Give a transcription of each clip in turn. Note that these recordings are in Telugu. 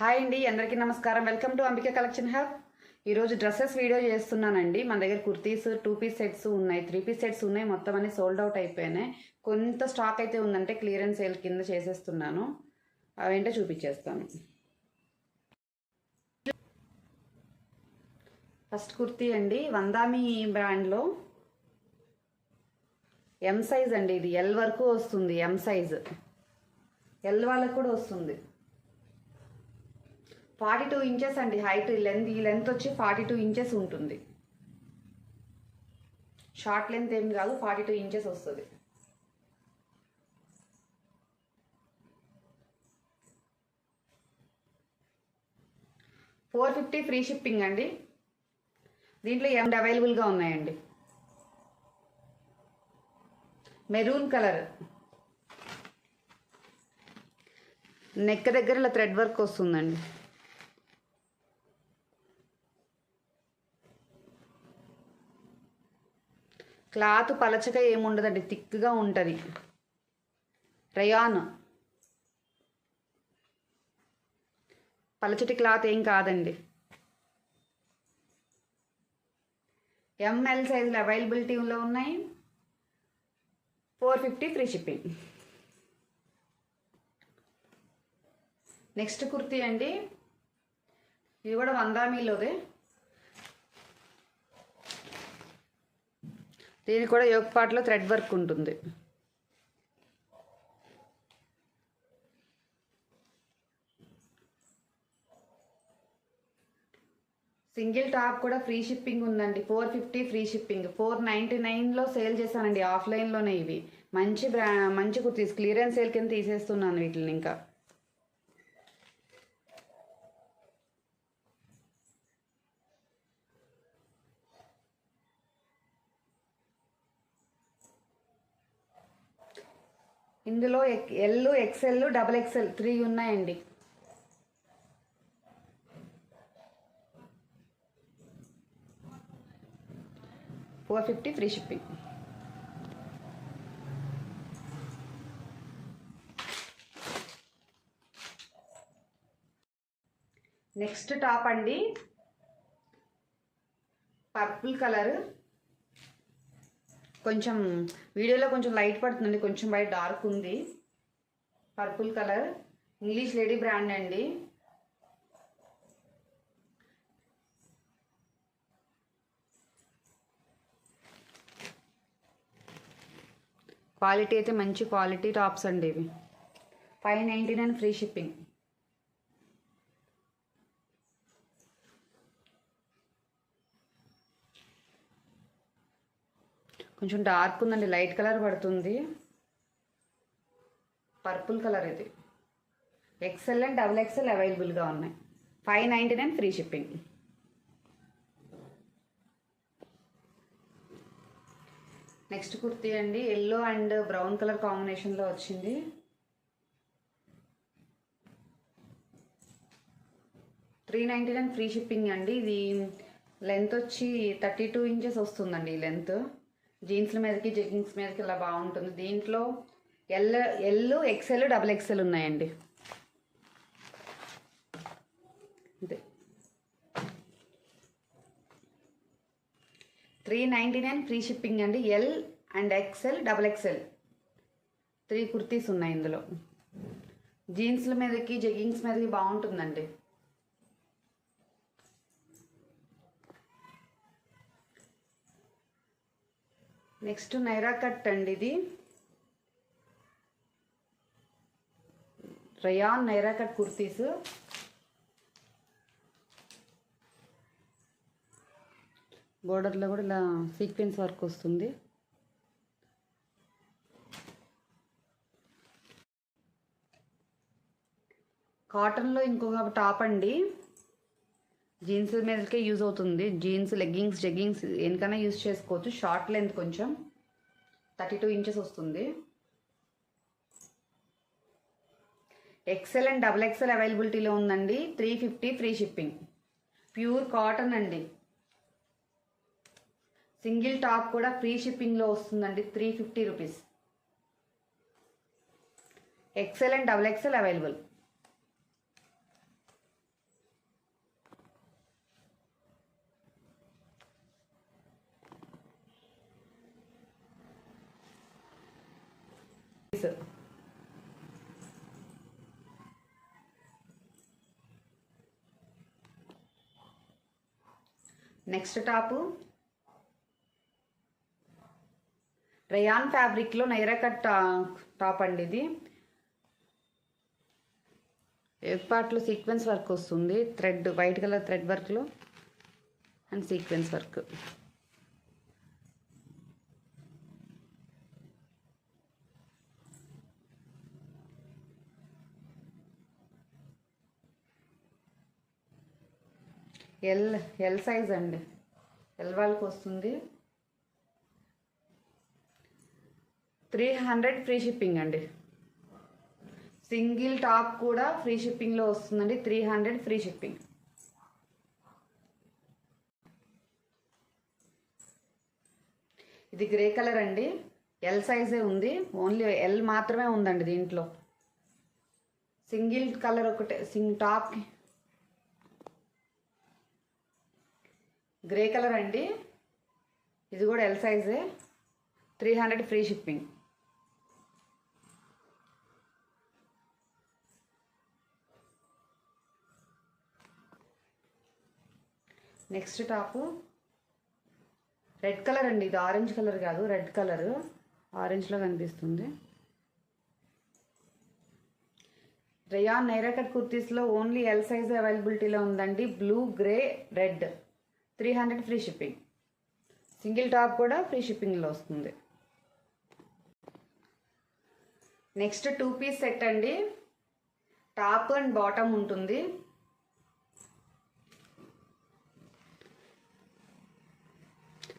హాయ్ అండి, అందరికీ నమస్కారం. Welcome to Ambika collection hub. ఈరోజు డ్రెస్సెస్ వీడియో చేస్తున్నానండి. మన దగ్గర కుర్తీస్ 2 పీస్ సెట్స్ ఉన్నాయి, 3 పీస్ సెట్స్ ఉన్నాయి. మొత్తం అన్ని సోల్డ్ అవుట్ అయిపోయినాయి. కొంత స్టాక్ అయితే ఉందంటే క్లియరెన్స్ సేల్ కింద చేసేస్తున్నాను. అవేంటో చూపించేస్తాను. ఫస్ట్ కుర్తీ అండి, వందామి బ్రాండ్లో ఎం సైజ్ అండి. ఇది ఎల్ వరకు వస్తుంది. ఎం సైజ్ ఎల్ వాళ్ళకు కూడా వస్తుంది. 42 ఇంచెస్ అండి హైట్. ఈ లెంత్ వచ్చి 42 ఇంచెస్ ఉంటుంది. షార్ట్ లెంత్ ఏం కాదు, 42 ఇంచెస్ వస్తుంది. $450 ఫ్రీ షిప్పింగ్ అండి. దీంట్లో ఏమి అవైలబుల్గా ఉన్నాయండి. మెరూన్ కలర్, నెక్ దగ్గర ఇలా థ్రెడ్ వర్క్ వస్తుందండి. క్లాత్ పలచగా ఏముండదండి, థిక్గా ఉంటుంది. రయాన్ పలచటి క్లాత్ ఏం కాదండి. ఎంఎల్ సైజులు అవైలబిలిటీలో ఉన్నాయి. $450 ఫ్రీ షిప్పింగ్. నెక్స్ట్ కుర్తీ అండి, ఇది కూడా వందామీలోదే. దీనికి కూడా యోక్ పార్ట్లో థ్రెడ్ వర్క్ ఉంటుంది. సింగిల్ టాప్ కూడా ఫ్రీ షిప్పింగ్ ఉందండి. $450 ఫ్రీ షిప్పింగ్. $499లో సేల్ చేశానండి, ఆఫ్లైన్లోనే. ఇవి మంచి కుర్తీస్, క్లియరెన్స్ సేల్ కింద తీసేస్తున్నాను వీటిని. ఇంకా ఇందులో ఎల్, ఎక్స్ఎల్, XXL 3 ఉన్నాయండి. $450 ఫ్రీ షిప్పింగ్. నెక్స్ట్ టాప్ అండి, పర్పుల్ కలర్. కొంచెం వీడియోలో కొంచెం లైట్ పడుతుందండి, కొంచెం బయట డార్క్ ఉంది. Purple colour, English lady brand అండి. క్వాలిటీ అయితే మంచి క్వాలిటీ టాప్స్ అండి ఇవి. $599 ఫ్రీ షిప్పింగ్. కొంచెం డార్క్ ఉందండి, లైట్ కలర్ పడుతుంది. పర్పుల్ కలర్ ఇది. XL అండ్ XXL అవైలబుల్గా ఉన్నాయి. $599 ఫ్రీ షిప్పింగ్. నెక్స్ట్ కుర్తీ అండి, ఎల్లో అండ్ బ్రౌన్ కలర్ కాంబినేషన్లో వచ్చింది. $399 ఫ్రీ షిప్పింగ్ అండి. ఇది లెంత్ వచ్చి 32 ఇంచెస్ వస్తుందండి. ఈ లెంత్ జీన్స్ల మీదకి, జెగ్గింగ్స్ మీదకి ఇలా బాగుంటుంది. దీంట్లో ఎల్, XL, XXL ఉన్నాయండి. అంతే. $399 ఫ్రీ షిప్పింగ్ అండి. L and XL, XXL 3 kurtis ఉన్నాయి ఇందులో. జీన్స్ల మీదకి, జెగ్గింగ్స్ మీదకి బాగుంటుందండి. నెక్స్ట్ నైరా కట్ అండి. ఇది రయాన్ నైరా కట్ కుర్తీస్. బోర్డర్లో కూడా ఇలా సీక్వెన్స్ వర్క్ వస్తుంది. కాటన్లో ఇంకొక టాప్ అండి, జీన్స్ మీదకే యూజ్ అవుతుంది. జీన్స్, లెగ్గింగ్స్, జెగ్గింగ్స్ ఎందుకైనా యూజ్ చేసుకోవచ్చు. షార్ట్ లెంత్, కొంచెం 32 ఇంచెస్ వస్తుంది. XL అండ్ XXL అవైలబిలిటీలో ఉందండి. $350 ఫ్రీ షిప్పింగ్. ప్యూర్ కాటన్ అండి. సింగిల్ టాప్ కూడా ఫ్రీ షిప్పింగ్లో వస్తుందండి. $350. XL and XXL available. Next top rayon ఫ్యాబ్రిక్లో నైరా కట్ టాప్ అండి. ఇది ఎగ్ పార్ట్లో సీక్వెన్స్ వర్క్ వస్తుంది, థ్రెడ్ వైట్ కలర్ థ్రెడ్ వర్క్లో and sequence work. L size అండి, ఎల్ వాళ్ళకి వస్తుంది. 300 ఫ్రీ షిప్పింగ్ అండి. సింగిల్ టాప్ కూడా ఫ్రీ షిప్పింగ్లో వస్తుందండి. 300 ఫ్రీ షిప్పింగ్. ఇది గ్రే కలర్ అండి, ఎల్ సైజే ఉంది, ఓన్లీ ఎల్ మాత్రమే ఉందండి దీంట్లో. సింగిల్ కలర్ ఒకటే టాప్ గ్రే కలర్ అండి, ఇది కూడా ఎల్ సైజే. 300 free shipping. Next top red colour అండి, ఇది ఆరెంజ్ కలర్ కాదు, రెడ్ కలర్, ఆరెంజ్లో కనిపిస్తుంది. రేయాన్ నైరా కట్ కుర్తీస్లో ఓన్లీ ఎల్ సైజ్ అవైలబిలిటీలో ఉందండి. Blue, grey, red. 300 free shipping. Single top కూడా ఫ్రీ షిప్పింగ్లో వస్తుంది. నెక్స్ట్ 2 పీస్ సెట్ అండి, టాప్ అండ్ బాటమ్ ఉంటుంది.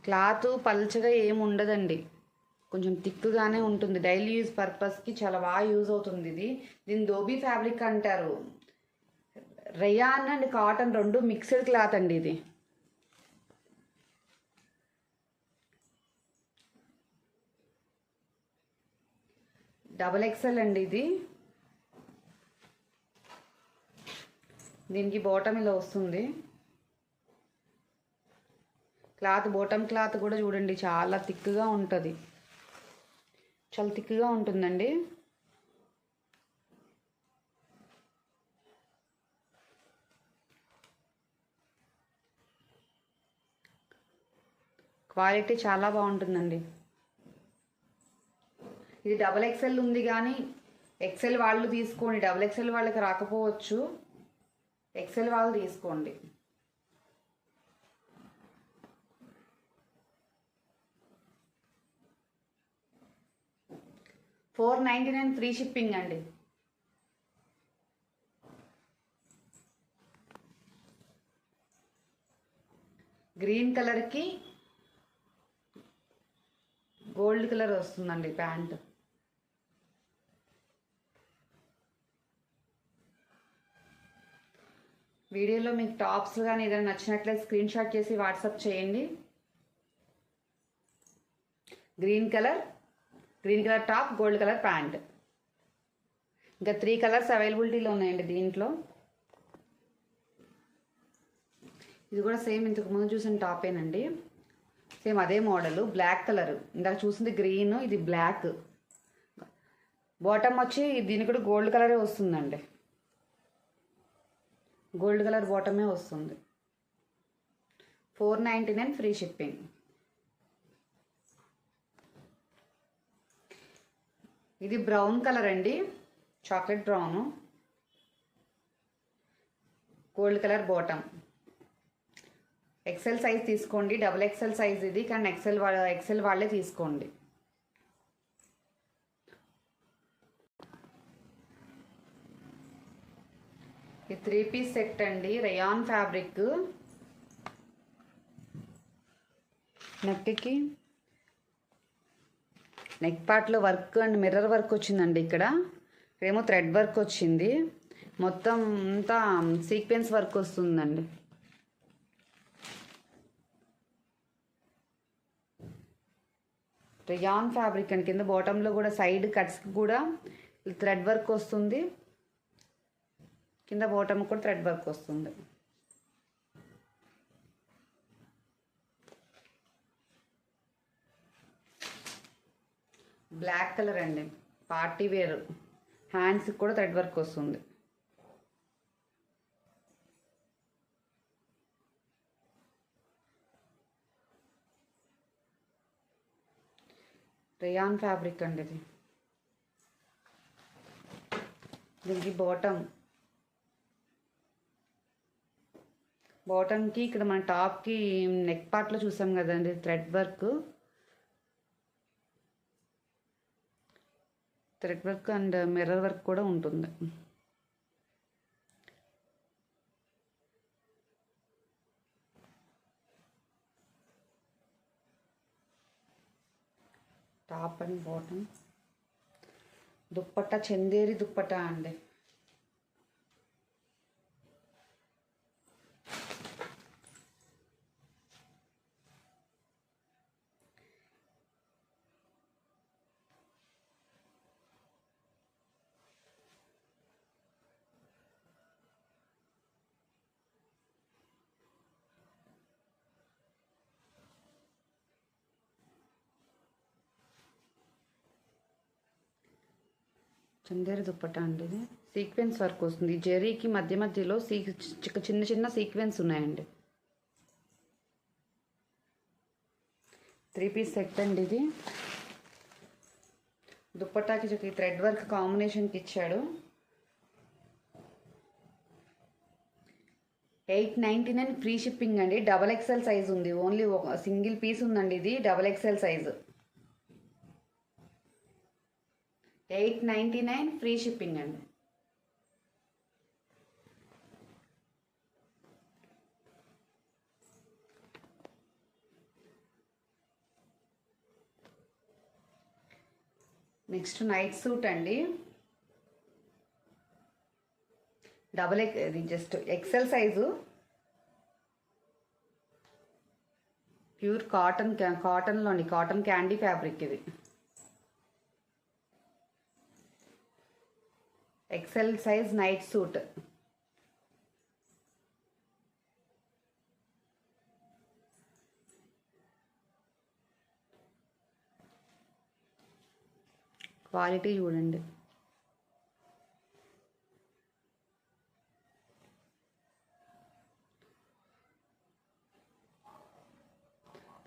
క్లాత్ పల్చగా ఏమి ఉండదండి, కొంచెం థిక్గానే ఉంటుంది. డైలీ యూజ్ పర్పస్కి చాలా బాగా యూజ్ అవుతుంది. దీని ధోబీ ఫ్యాబ్రిక్ అంటారు. రేయాన్ అండ్ కాటన్ రెండు మిక్స్డ్ క్లాత్ అండి. ఇది XXL అండి. ఇది దీనికి బాటమ్ ఇలా వస్తుంది. క్లాత్ బాటమ్ క్లాత్ కూడా చూడండి, చాలా థిక్గా ఉంటుంది, చాలా థిక్గా ఉంటుందండి. క్వాలిటీ చాలా బాగుంటుందండి. ఇది XXL ఉంది కానీ XL వాళ్ళు తీసుకోండి, XXL వాళ్ళకి రాకపోవచ్చు, XL వాళ్ళు తీసుకోండి. $499 ఫ్రీ షిప్పింగ్ అండి. గ్రీన్ కలర్కి గోల్డ్ కలర్ వస్తుందండి ప్యాంట్. వీడియోలో మీకు టాప్స్ కానీ ఏదైనా నచ్చినట్లయితే స్క్రీన్ షాట్ చేసి వాట్సాప్ చేయండి. Green colour top, gold colour pant. ఇంకా 3 కలర్స్ అవైలబిలిటీలో ఉన్నాయండి దీంట్లో. ఇది కూడా సేమ్ ఇంతకు ముందు చూసిన టాపేనండి, సేమ్ అదే మోడల్. బ్లాక్ కలర్, ఇందాక చూసింది గ్రీన్, ఇది బ్లాక్. బాటమ్ వచ్చి దీనికి కూడా గోల్డ్ కలరే వస్తుందండి, గోల్డ్ కలర్ బాటమే వస్తుంది. $499 ఫ్రీ షిప్పింగ్. ఇది బ్రౌన్ కలర్ అండి, chocolate brown, gold colour bottom. XL size తీసుకోండి, XXL సైజ్ ఇది, కానీ XL వాళ్ళే తీసుకోండి. ఈ 3 పీస్ సెట్ అండి, రేయాన్ ఫ్యాబ్రిక్. నెక్కి నెక్ పార్ట్లో వర్క్ అండ్ మిర్రర్ వర్క్ వచ్చిందండి. ఇక్కడేమో థ్రెడ్ వర్క్ వచ్చింది, మొత్తం అంతా సీక్వెన్స్ వర్క్ వస్తుందండి. రేయాన్ ఫ్యాబ్రిక్ అండి. కింద బాటంలో కూడా సైడ్ కట్స్కి కూడా థ్రెడ్ వర్క్ వస్తుంది, కింద బాటమ్ కూడా థ్రెడ్ వర్క్ వస్తుంది. బ్లాక్ కలర్ అండి, పార్టీ వేర్, హ్యాండ్స్కి కూడా థ్రెడ్ వర్క్ వస్తుంది. రేయాన్ ఫ్యాబ్రిక్ అండి ఇది. దీనికి బాటమ్కి ఇక్కడ మన టాప్కి నెక్ పార్ట్లో చూసాం కదండి thread work and mirror work కూడా ఉంటుంది. Top and bottom. Dupatta Chanderi dupatta అండి. చందేరి దుప్పట్టా అండి ఇది. సీక్వెన్స్ వర్క్ వస్తుంది. జెరీకి మధ్యలో చిన్న చిన్న సీక్వెన్స్ ఉన్నాయండి. 3 పీస్ సెట్ అండి ఇది. దుప్పట్టాకి థ్రెడ్ వర్క్ కాంబినేషన్కి ఇచ్చాడు. 899 ఫ్రీ షిప్పింగ్ అండి. XXL సైజ్ ఉంది. ఓన్లీ ఒక సింగిల్ పీస్ ఉందండి ఇది. XXL సైజు 899 ఫ్రీ షిప్పింగ్ అండి. నెక్స్ట్ నైట్ సూట్ అండి. ఇది జస్ట్ XL సైజు. ప్యూర్ కాటన్లోని కాటన్ క్యాండీ ఫ్యాబ్రిక్ ఇది. XL size night suit. Quality చూడండి.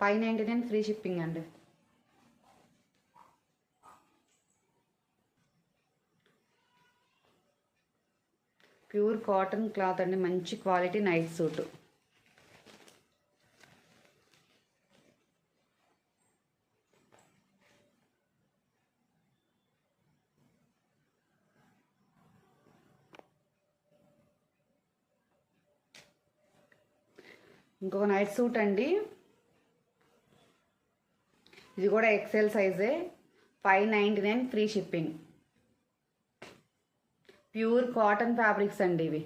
$599 ఫ్రీ షిప్పింగ్ అండి. ప్యూర్ కాటన్ క్లాత్ అండి. మంచి క్వాలిటీ నైట్ సూట్. ఇంకొక నైట్ సూట్ అండి. ఇది కూడా XL సైజే. $599 free shipping. Pure cotton fabrics అండి ఇవి.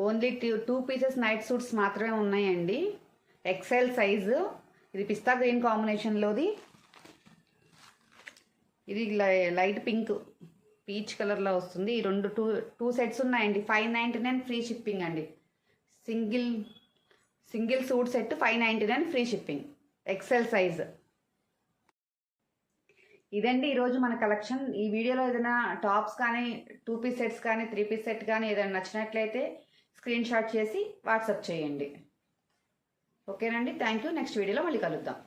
ఓన్లీ 2 పీసెస్ నైట్ సూట్స్ మాత్రమే ఉన్నాయండి. XL size. ఇది పిస్తా గ్రీన్ కాంబినేషన్లోది. ఇది లైట్ పింక్ పీచ్ కలర్లో వస్తుంది. ఈ రెండు టూ సెట్స్ ఉన్నాయండి. $599 ఫ్రీ షిప్పింగ్ అండి. Single suit set $599 free shipping. XL size. ఇదండి ఈరోజు మన కలెక్షన్. ఈ వీడియోలో ఏదైనా టాప్స్ కానీ 2 పీస్ సెట్స్ కానీ 3 పీస్ సెట్ కానీ ఏదైనా నచ్చినట్లయితే స్క్రీన్ షాట్ చేసి వాట్సాప్ చేయండి. ఓకేనండి. Thank you. నెక్స్ట్ వీడియోలో మళ్ళీ కలుద్దాం.